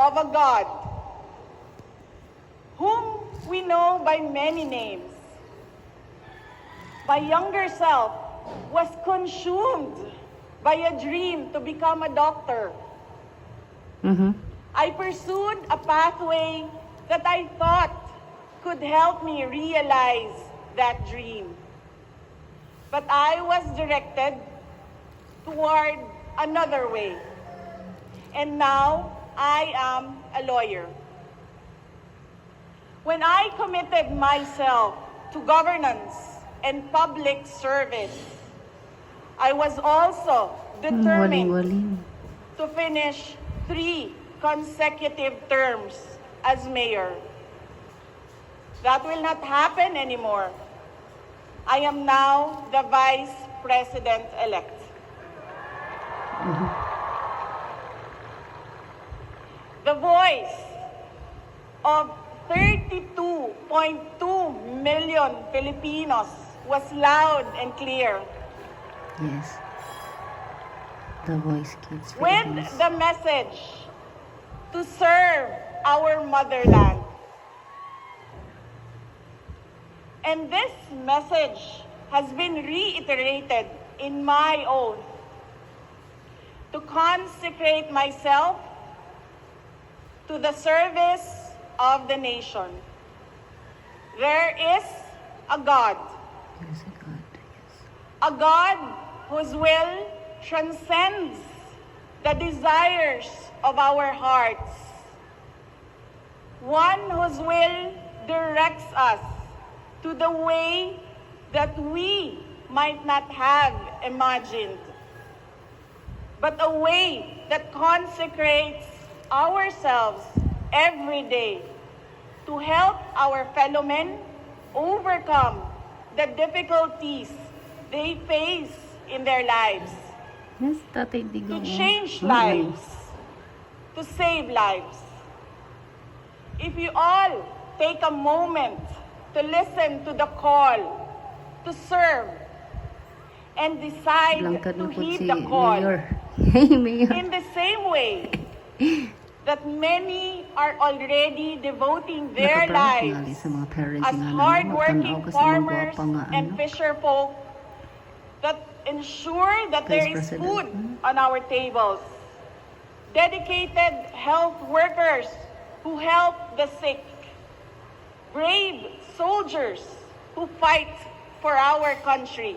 of a God whom we know by many names. My younger self was consumed by a dream to become a doctor. I pursued a pathway that I thought could help me realize that dream. But I was directed toward another way. And now I am a lawyer. When I committed myself to governance and public service, I was also determined to finish 3 consecutive terms as mayor. That will not happen anymore. I am now the Vice President-elect. The voice of 32.2 million Filipinos was loud and clear. Yes. The voice keeps With the message to serve our motherland. And this message has been reiterated in my oath to consecrate myself to the service of the nation. There is a God. There is a God, yes. A God whose will transcends the desires of our hearts. One whose will directs us to the way that we might not have imagined, but a way that consecrates ourselves every day to help our fellow men overcome the difficulties they face in their lives, Yes, Tatay Digong. to change lives, to save lives. If you all take a moment to listen to the call to serve and decide Langkad to na po heed si the call Mayor. Hey, Mayor. in the same way that many are already devoting their Nakaproud nga lives sa mga parents as nga na hardworking magtanaw kasi farmers magwapa nga and ano. fisherfolk that ensure that there Vice is President. food on our tables. Dedicated health workers who help the sick. Brave soldiers who fight for our country.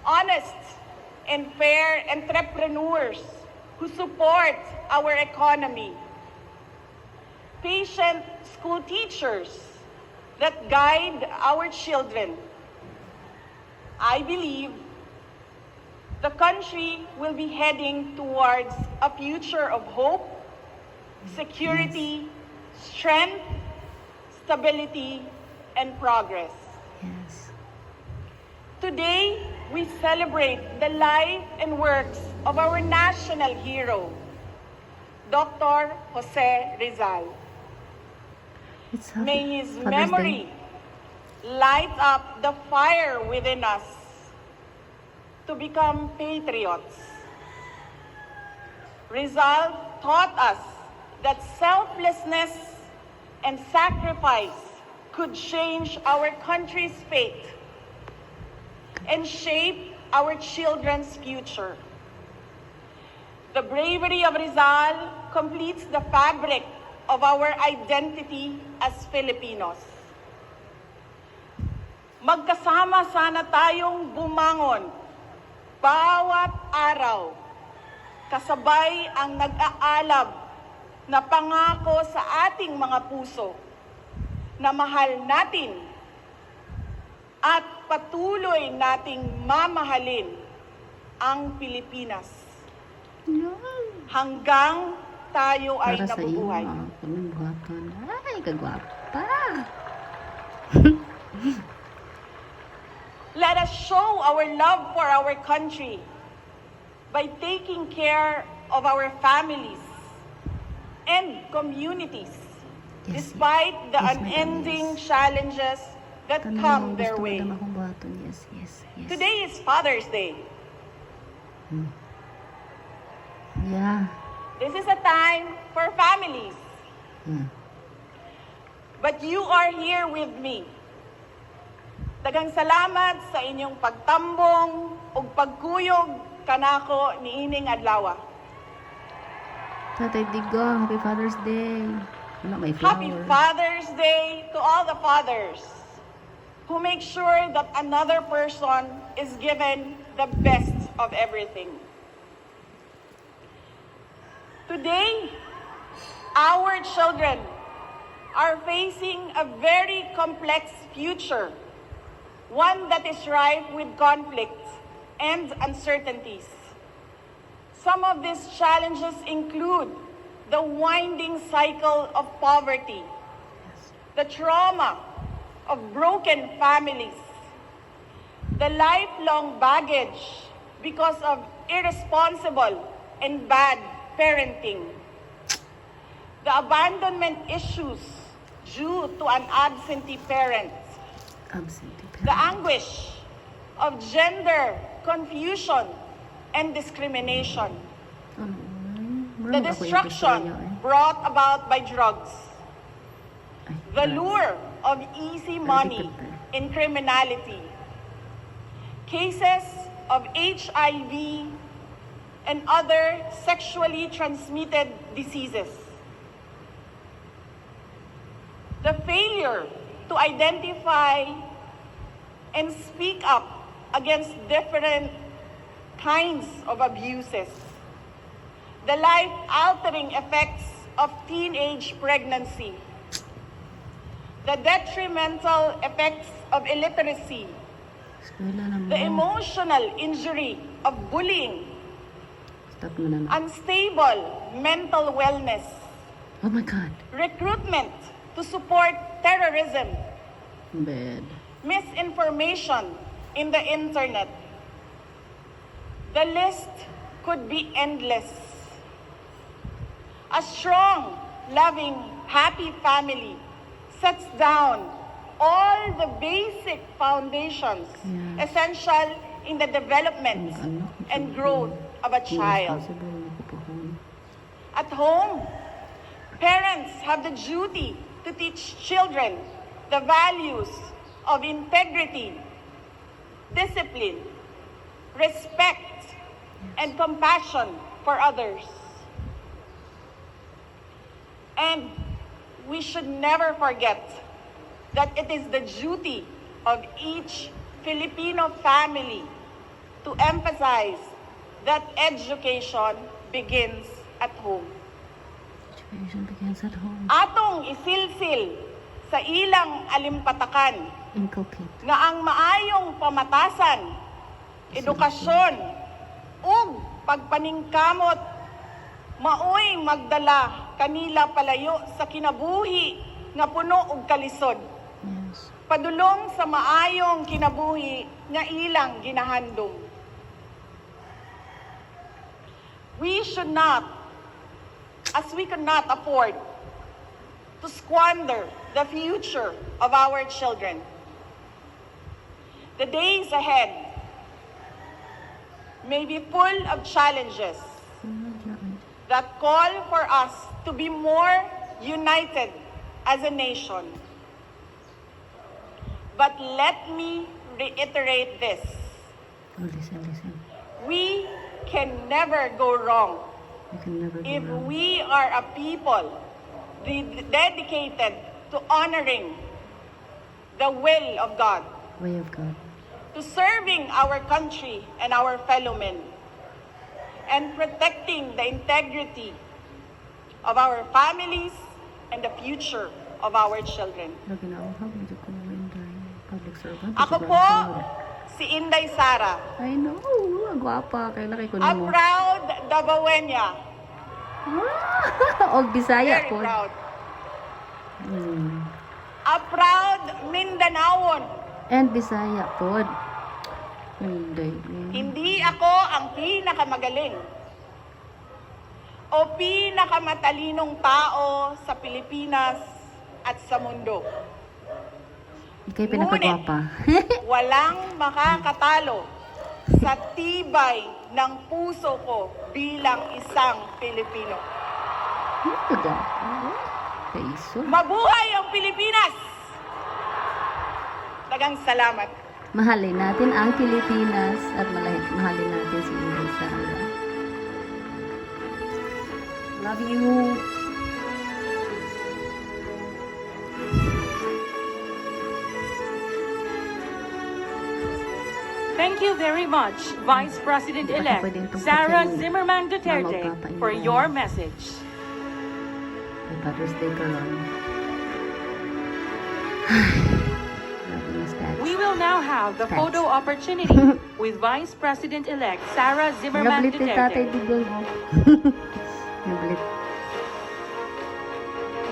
Honest and fair entrepreneurs who support our economy. Patient school teachers that guide our children. I believe the country will be heading towards a future of hope, security, strength, stability, and progress. Yes. Today, we celebrate the life and works of our national hero, Dr. Jose Rizal. It's May his Father's memory light up the fire within us to become patriots. Rizal taught us that selflessness and sacrifice could change our country's fate and shape our children's future. The bravery of Rizal completes the fabric of our identity as Filipinos. Magkasama sana tayong bumangon bawat araw, kasabay ang nag-aalab na pangako sa ating mga puso na mahal natin at patuloy nating mamahalin ang Pilipinas hanggang tayo ay Para sa iyo, nabubuhay. buhaton. Ay, kagwapa. Let us show our love for our country by taking care of our families and communities, Yes, despite the yes, madam, unending yes. challenges that Tanong come mo, their gusto way. madam akong buhaton. Yes, yes, yes. Today is Father's Day. Yeah. This is a time for families. Hmm. But you are here with me. Daghang salamat sa inyong pagtambong ug pagkuyog kanako niining adlaw. Tatay Digong, Happy Father's Day. Wala, may flower. Happy Father's Day to all the fathers who make sure that another person is given the best of everything. Today, our children are facing a very complex future, one that is rife with conflicts and uncertainties. Some of these challenges include the winding cycle of poverty, the trauma of broken families, the lifelong baggage because of irresponsible and bad parenting, the abandonment issues due to an absentee parent, the anguish of gender confusion and discrimination, the destruction brought about by drugs, the lure of easy money in criminality, cases of HIV and other sexually transmitted diseases, the failure to identify and speak up against different kinds of abuses, the life-altering effects of teenage pregnancy, the detrimental effects of illiteracy, the emotional injury of bullying, unstable mental wellness, oh my God, recruitment to support terrorism, bad, misinformation in the internet. The list could be endless. A strong, loving, happy family sets down all the basic foundations essential in the development and growth of a child. At home, parents have the duty to teach children the values of integrity, discipline, respect, and compassion for others. And we should never forget that it is the duty of each Filipino family to emphasize that education begins at home. Education begins at home. Atong isilsil sa ilang alimpatakan Inculcate. nga ang maayong pamatasan, edukasyon, ug pagpaningkamot maoy magdala kanila palayo sa kinabuhi nga puno og kalisod. Yes. Padulong sa maayong kinabuhi nga ilang ginahandom. We should not, as we cannot afford to squander the future of our children. The days ahead may be full of challenges that call for us to be more united as a nation. But let me reiterate this. Oh, listen. We can never go wrong You can never go if wrong. we are a people dedicated to honoring the will of God, Way of God. to serving our country and our fellow men, and protecting the integrity of our families and the future of our children. Lagi na ako, medyo ko inday. Public servant. Ako po, si Inday Sara, I know. Ang gwapa. Kaya laki ko a mo. proud Davauenya. Og Bisaya Very po. proud. Hmm. A proud Mindanaon. And Bisaya po. Hindi. Hindi ako ang pinakamagaling o pinakamatalinong tao sa Pilipinas at sa mundo. Ika'y pinakagwapa. Walang makakatalo sa tibay ng puso ko bilang isang Pilipino. Peso. Mabuhay ang Pilipinas! Tagang salamat. Mahalin natin ang Pilipinas at mahalin natin si Inday Sara. Love you. Thank you very much, Vice President-elect Sara Zimmerman Duterte, for your message. May Father's Day ka ron. We will now have the photo opportunity with Vice President-elect Sara Zimmerman Nablit ni Tatay Duterte. Digong. Nablit.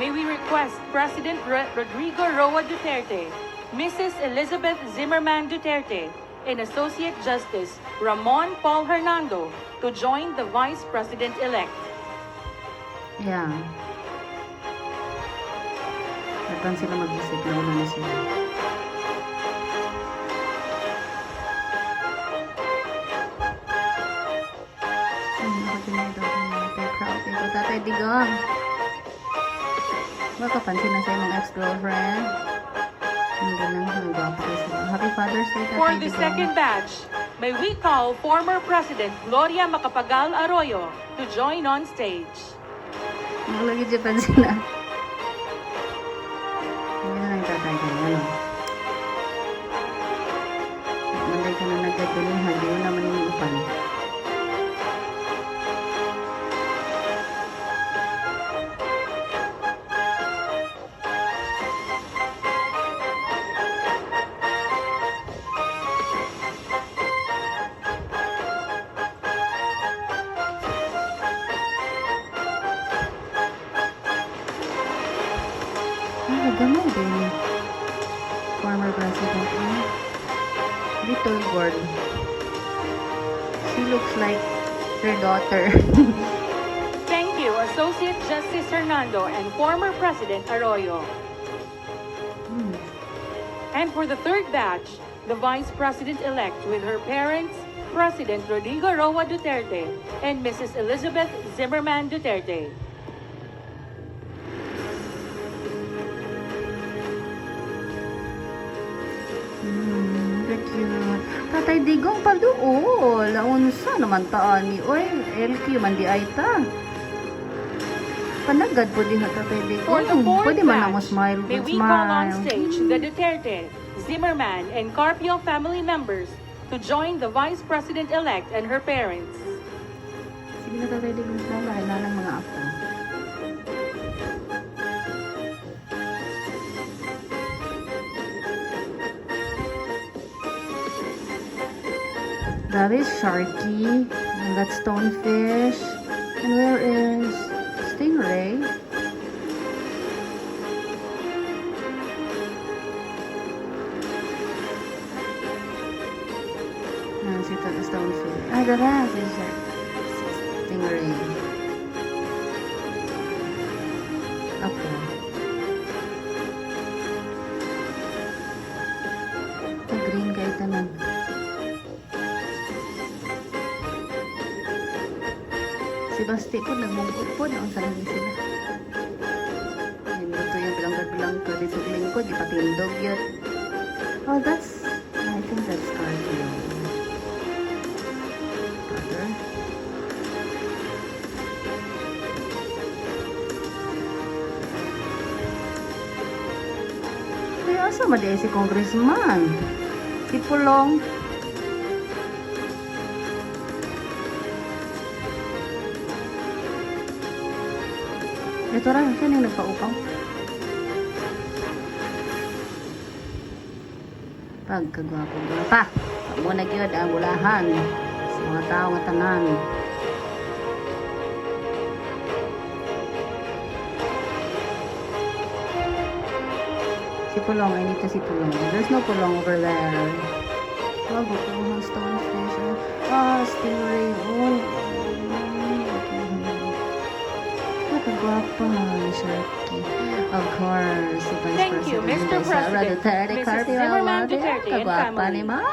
May we request President Rodrigo Roa Duterte, Mrs. Elizabeth Zimmerman Duterte, and Associate Justice Ramon Paul Hernando to join the Vice President-elect. Yeah. Nagpan sila mag-isip na ulo na sila. Tatay Digong. Makapansin na sa imong ex-girlfriend. Hindi lang, nagwapa kayo sila. Happy Father's Day, Tatay For Digong. the second batch, may we call former President Gloria Macapagal Arroyo to join on stage. Naglagi Japan sila. Hindi na lang tatay ka na, ano? Manday ka na nagkatuloy, hindi mo naman yung upan. Gamay din. Former president. Little girl. She looks like her daughter. Thank you, Associate Justice Hernando and former President Arroyo. And for the third batch, the Vice President-elect with her parents, President Rodrigo Roa Duterte and Mrs. Elizabeth Zimmerman Duterte. Cute. Tatay Digong pa doon. Launsa naman taan ni. Oy, LQ man di ay ta. Panagad po din na Tatay For the Digong. fourth Pwede man na mo batch, smile. may Good we call on smile. stage the Duterte, Zimmerman, and Carpio family members to join the Vice President-elect and her parents. Sige na Tatay Digong. Smile na ng mga apo. That is Sharky. And that's Stonefish. And where is Stingray? Si Stonefish. Ah, dara. Si Stingray. Apo. Green kayo tanan. Si Basti po, nagmungkot po, naon sa lagi sila. Hindi ito yung bilangkad-bilangkad, dito lingkod, ipatindog yun. Oh, I think that's cardio. Brother. Kaya asa madi si congressman? Si Pulong. Ito rin, saan yung nagpaupang? Pagkagwapo mo pa. Mo na gyud ang bulahan sa mga tao nga tanan. Si Pulong, I need to see Pulong. There's no Pulong over there. Oh, bukuhan stonefish. Ah, stingray. Oh, nakagwapa ni Sharky. Of course, si Vice Thank you, President Mr. Sara President, Duterte Mrs. Carpio. Zimmerman Duterte and Kagwapa ni family. Ma.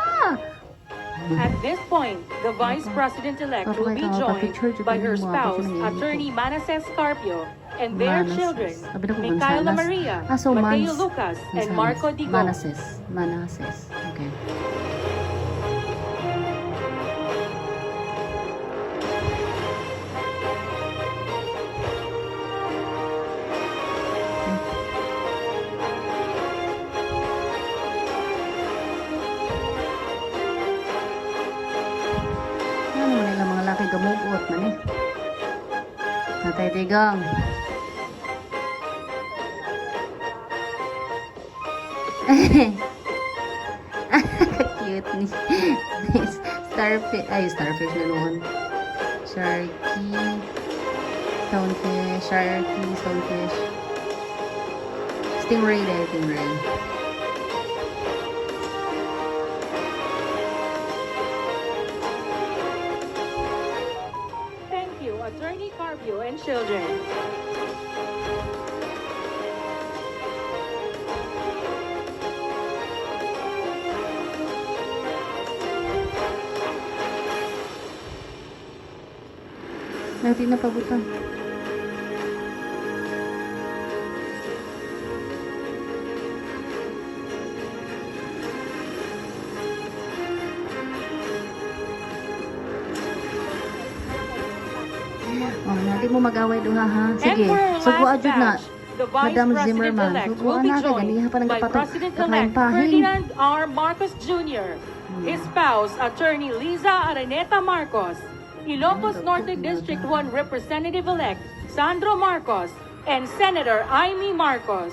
At this point, the Vice President-elect will be joined by her spouse, Attorney Manasseh Carpio, and their children, Micaela Maria, Mateo Lucas, and Marco Digo. Manasseh. Okay. Ano man nila mga laki gamugot man eh. Natay tigang. Cute ni. Starfish na noon. Stonefish. Stingray. Thank you, Attorney Carpio and children. Natin na pabutan. Natin mo mag-away duha ha. Sige, suguan jud na. Madam Zimmerman, suguan na ka ganiha pa ng President-elect Ferdinand R. Marcos Jr., his spouse, Attorney Liza Araneta Marcos, Ilocos Norte District 1 Representative-elect Sandro Marcos, and Senator Amy Marcos.